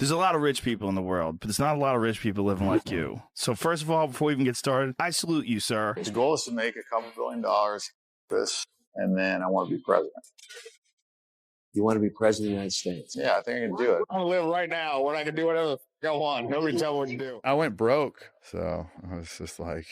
There's a lot of rich people in the world, but there's not a lot of rich people living like you. So first of all, before we even get started, I salute you, sir. His goal is to make a couple $1 billion, this, and then I want to be president. You want to be president of the United States? Yeah, I think I can do it. I want to live right now when I can do whatever I want. Nobody tell me what to do. I went broke, so I was just like,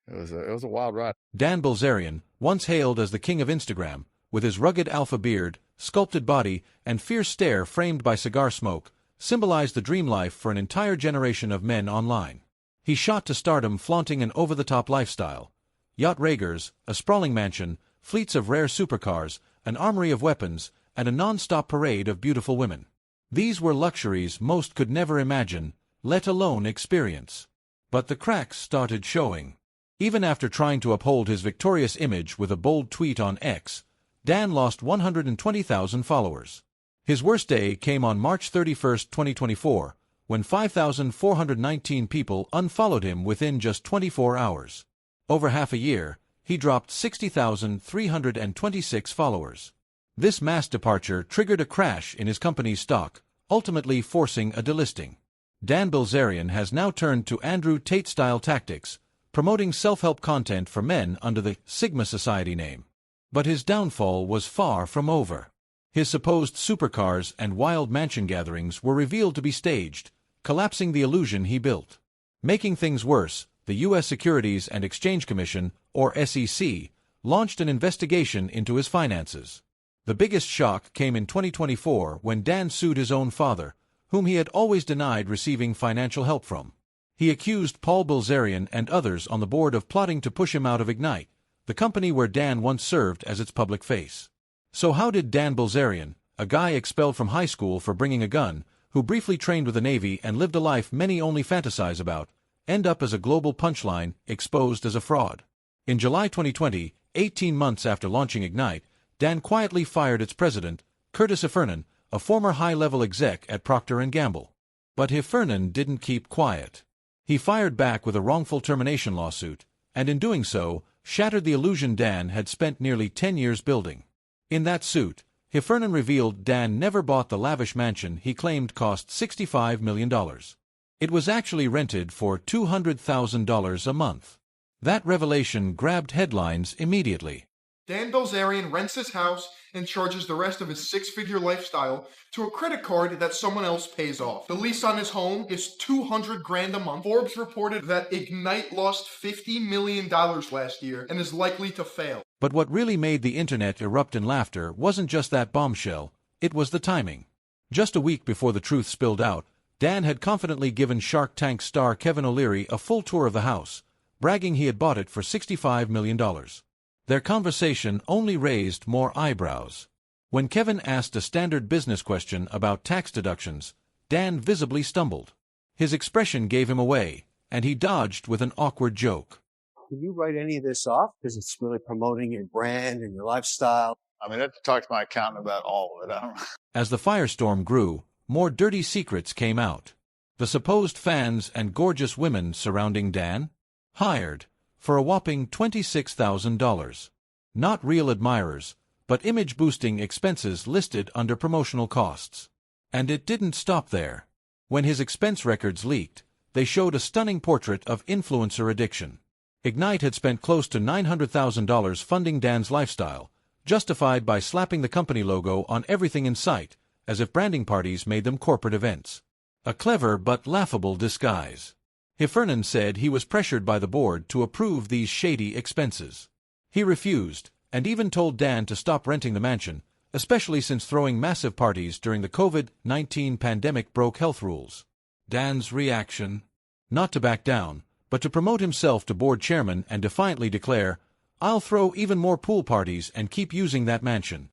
it was a wild ride. Dan Bilzerian, once hailed as the king of Instagram, with his rugged alpha beard, sculpted body, and fierce stare framed by cigar smoke, symbolized the dream life for an entire generation of men online. He shot to stardom flaunting an over-the-top lifestyle. Yacht Raegers, a sprawling mansion, fleets of rare supercars, an armory of weapons, and a non-stop parade of beautiful women. These were luxuries most could never imagine, let alone experience. But the cracks started showing. Even after trying to uphold his victorious image with a bold tweet on X, Dan lost 120,000 followers. His worst day came on March 31, 2024, when 5,419 people unfollowed him within just 24 hours. Over half a year, he dropped 60,326 followers. This mass departure triggered a crash in his company's stock, ultimately forcing a delisting. Dan Bilzerian has now turned to Andrew Tate-style tactics, promoting self-help content for men under the Sigma Society name. But his downfall was far from over. His supposed supercars and wild mansion gatherings were revealed to be staged, collapsing the illusion he built. Making things worse, the U.S. Securities and Exchange Commission, or SEC, launched an investigation into his finances. The biggest shock came in 2024 when Dan sued his own father, whom he had always denied receiving financial help from. He accused Paul Bilzerian and others on the board of plotting to push him out of Ignite, the company where Dan once served as its public face. So how did Dan Bilzerian, a guy expelled from high school for bringing a gun, who briefly trained with the Navy and lived a life many only fantasize about, end up as a global punchline, exposed as a fraud? In July 2020, 18 months after launching Ignite, Dan quietly fired its president, Curtis Heffernan, a former high-level exec at Procter & Gamble. But Heffernan didn't keep quiet. He fired back with a wrongful termination lawsuit, and in doing so, shattered the illusion Dan had spent nearly 10 years building. In that suit, Heffernan revealed Dan never bought the lavish mansion he claimed cost $65 million. It was actually rented for $200,000 a month. That revelation grabbed headlines immediately. Dan Bilzerian rents his house and charges the rest of his six-figure lifestyle to a credit card that someone else pays off. The lease on his home is $200,000 a month. Forbes reported that Ignite lost $50 million last year and is likely to fail. But what really made the internet erupt in laughter wasn't just that bombshell, it was the timing. Just a week before the truth spilled out, Dan had confidently given Shark Tank star Kevin O'Leary a full tour of the house, bragging he had bought it for $65 million. Their conversation only raised more eyebrows. When Kevin asked a standard business question about tax deductions, Dan visibly stumbled. His expression gave him away, and he dodged with an awkward joke. Can you write any of this off? Because it's really promoting your brand and your lifestyle. I mean, I have to talk to my accountant about all of it. I don't know. As the firestorm grew, more dirty secrets came out. The supposed fans and gorgeous women surrounding Dan? Hired. For a whopping $26,000. Not real admirers, but image-boosting expenses listed under promotional costs. And it didn't stop there. When his expense records leaked, they showed a stunning portrait of influencer addiction. Ignite had spent close to $900,000 funding Dan's lifestyle, justified by slapping the company logo on everything in sight, as if branding parties made them corporate events. A clever but laughable disguise. Heffernan said he was pressured by the board to approve these shady expenses. He refused, and even told Dan to stop renting the mansion, especially since throwing massive parties during the COVID-19 pandemic broke health rules. Dan's reaction? Not to back down, but to promote himself to board chairman and defiantly declare, "I'll throw even more pool parties and keep using that mansion."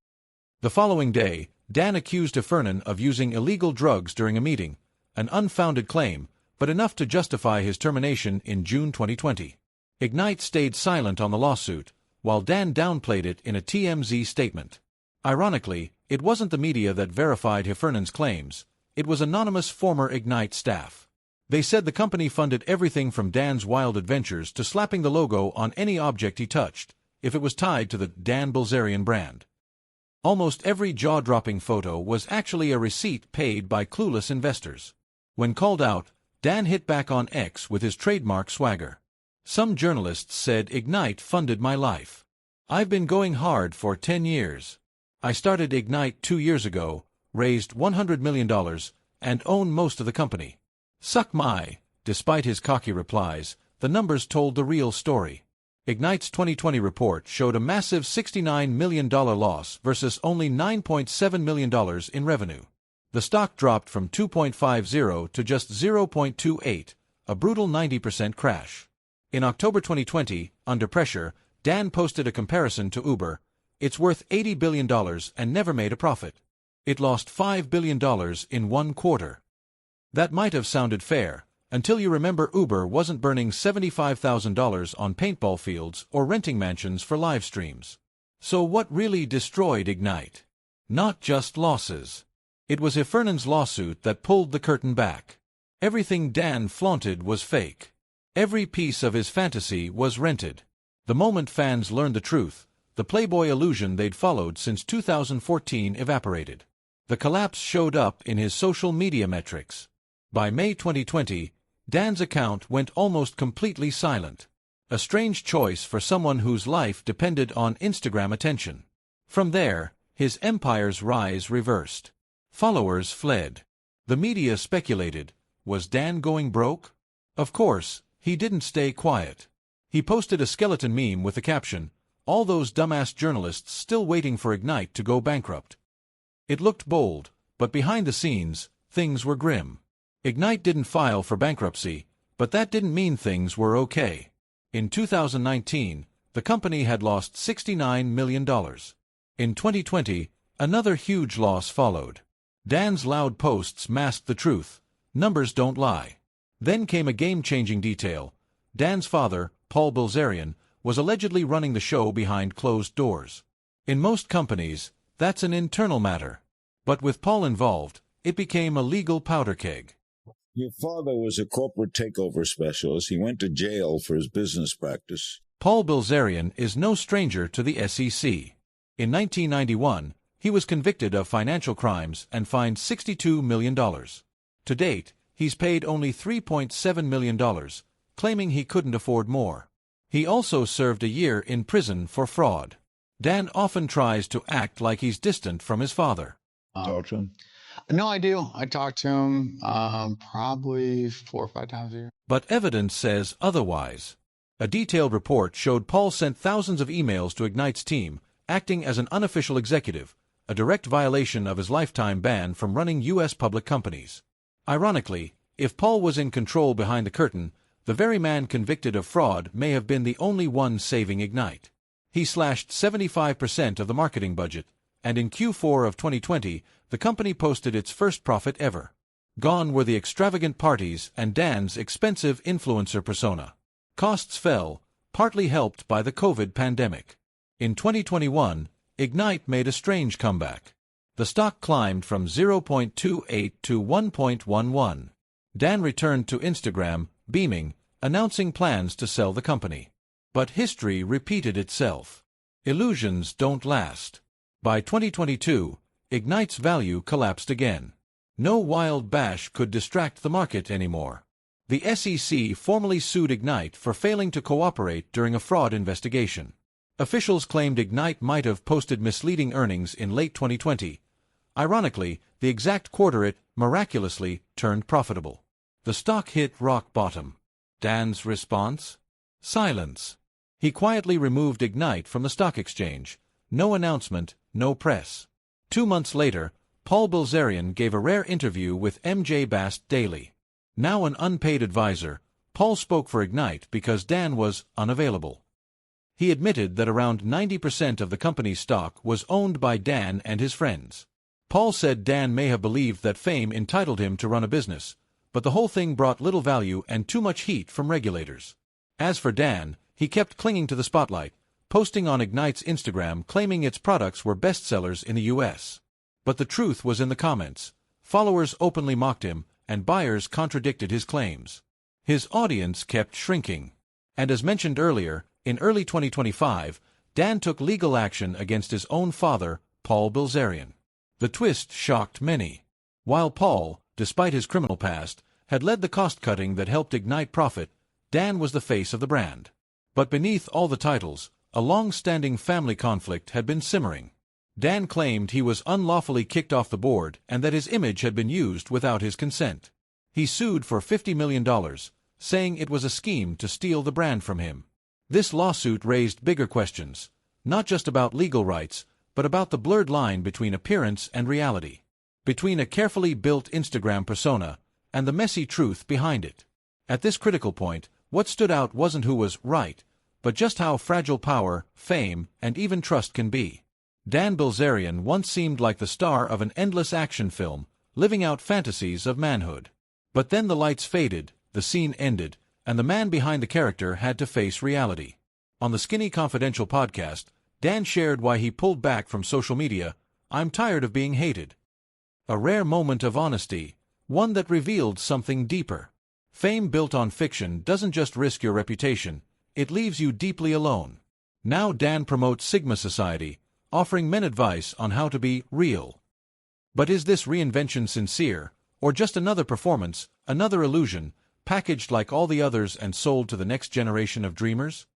The following day, Dan accused Heffernan of using illegal drugs during a meeting, an unfounded claim, but enough to justify his termination in June 2020. Ignite stayed silent on the lawsuit, while Dan downplayed it in a TMZ statement. Ironically, it wasn't the media that verified Heffernan's claims, it was anonymous former Ignite staff. They said the company funded everything from Dan's wild adventures to slapping the logo on any object he touched, if it was tied to the Dan Bilzerian brand. Almost every jaw-dropping photo was actually a receipt paid by clueless investors. When called out, Dan hit back on X with his trademark swagger. Some journalists said Ignite funded my life. I've been going hard for 10 years. I started Ignite 2 years ago, raised $100 million, and own most of the company. Suck my. Despite his cocky replies, the numbers told the real story. Ignite's 2020 report showed a massive $69 million loss versus only $9.7 million in revenue. The stock dropped from 2.50 to just 0.28, a brutal 90% crash. In October 2020, under pressure, Dan posted a comparison to Uber. It's worth $80 billion and never made a profit. It lost $5 billion in 1 quarter. That might have sounded fair, until you remember Uber wasn't burning $75,000 on paintball fields or renting mansions for live streams. So what really destroyed Ignite? Not just losses. It was Heffernan's lawsuit that pulled the curtain back. Everything Dan flaunted was fake. Every piece of his fantasy was rented. The moment fans learned the truth, the Playboy illusion they'd followed since 2014 evaporated. The collapse showed up in his social media metrics. By May 2020, Dan's account went almost completely silent. A strange choice for someone whose life depended on Instagram attention. From there, his empire's rise reversed. Followers fled. The media speculated, was Dan going broke? Of course, he didn't stay quiet. He posted a skeleton meme with the caption, "All those dumbass journalists still waiting for Ignite to go bankrupt." It looked bold, but behind the scenes, things were grim. Ignite didn't file for bankruptcy, but that didn't mean things were okay. In 2019, the company had lost $69 million. In 2020, another huge loss followed. Dan's loud posts masked the truth. Numbers don't lie. Then came a game-changing detail. Dan's father, Paul Bilzerian, was allegedly running the show behind closed doors. In most companies, that's an internal matter. But with Paul involved, it became a legal powder keg. Your father was a corporate takeover specialist. He went to jail for his business practice. Paul Bilzerian is no stranger to the SEC. In 1991, he was convicted of financial crimes and fined $62 million. To date, he's paid only $3.7 million, claiming he couldn't afford more. He also served a year in prison for fraud. Dan often tries to act like he's distant from his father. Talk to him. No, I do. I talk to him probably 4 or 5 times a year. But evidence says otherwise. A detailed report showed Paul sent thousands of emails to Ignite's team, acting as an unofficial executive, a direct violation of his lifetime ban from running U.S. public companies. Ironically, if Paul was in control behind the curtain, the very man convicted of fraud may have been the only one saving Ignite. He slashed 75% of the marketing budget, and in Q4 of 2020, the company posted its first profit ever. Gone were the extravagant parties and Dan's expensive influencer persona. Costs fell, partly helped by the COVID pandemic. In 2021, Ignite made a strange comeback. The stock climbed from 0.28 to 1.11. Dan returned to Instagram, beaming, announcing plans to sell the company. But history repeated itself. Illusions don't last. By 2022, Ignite's value collapsed again. No wild bash could distract the market anymore. The SEC formally sued Ignite for failing to cooperate during a fraud investigation. Officials claimed Ignite might have posted misleading earnings in late 2020. Ironically, the exact quarter it, miraculously, turned profitable. The stock hit rock bottom. Dan's response? Silence. He quietly removed Ignite from the stock exchange. No announcement, no press. 2 months later, Paul Bilzerian gave a rare interview with MJ Bast Daily. Now an unpaid advisor, Paul spoke for Ignite because Dan was unavailable. He admitted that around 90% of the company's stock was owned by Dan and his friends. Paul said Dan may have believed that fame entitled him to run a business, but the whole thing brought little value and too much heat from regulators. As for Dan, he kept clinging to the spotlight, posting on Ignite's Instagram claiming its products were bestsellers in the U.S. But the truth was in the comments. Followers openly mocked him, and buyers contradicted his claims. His audience kept shrinking. And as mentioned earlier, in early 2025, Dan took legal action against his own father, Paul Bilzerian. The twist shocked many. While Paul, despite his criminal past, had led the cost-cutting that helped ignite profit, Dan was the face of the brand. But beneath all the titles, a long-standing family conflict had been simmering. Dan claimed he was unlawfully kicked off the board and that his image had been used without his consent. He sued for $50 million, saying it was a scheme to steal the brand from him. This lawsuit raised bigger questions, not just about legal rights, but about the blurred line between appearance and reality, between a carefully built Instagram persona and the messy truth behind it. At this critical point, what stood out wasn't who was right, but just how fragile power, fame, and even trust can be. Dan Bilzerian once seemed like the star of an endless action film, living out fantasies of manhood. But then the lights faded, the scene ended, and the man behind the character had to face reality. On the Skinny Confidential podcast, Dan shared why he pulled back from social media. "I'm tired of being hated." A rare moment of honesty, one that revealed something deeper. Fame built on fiction doesn't just risk your reputation, it leaves you deeply alone. Now Dan promotes Sigma Society, offering men advice on how to be real. But is this reinvention sincere, or just another performance, another illusion, packaged like all the others and sold to the next generation of dreamers?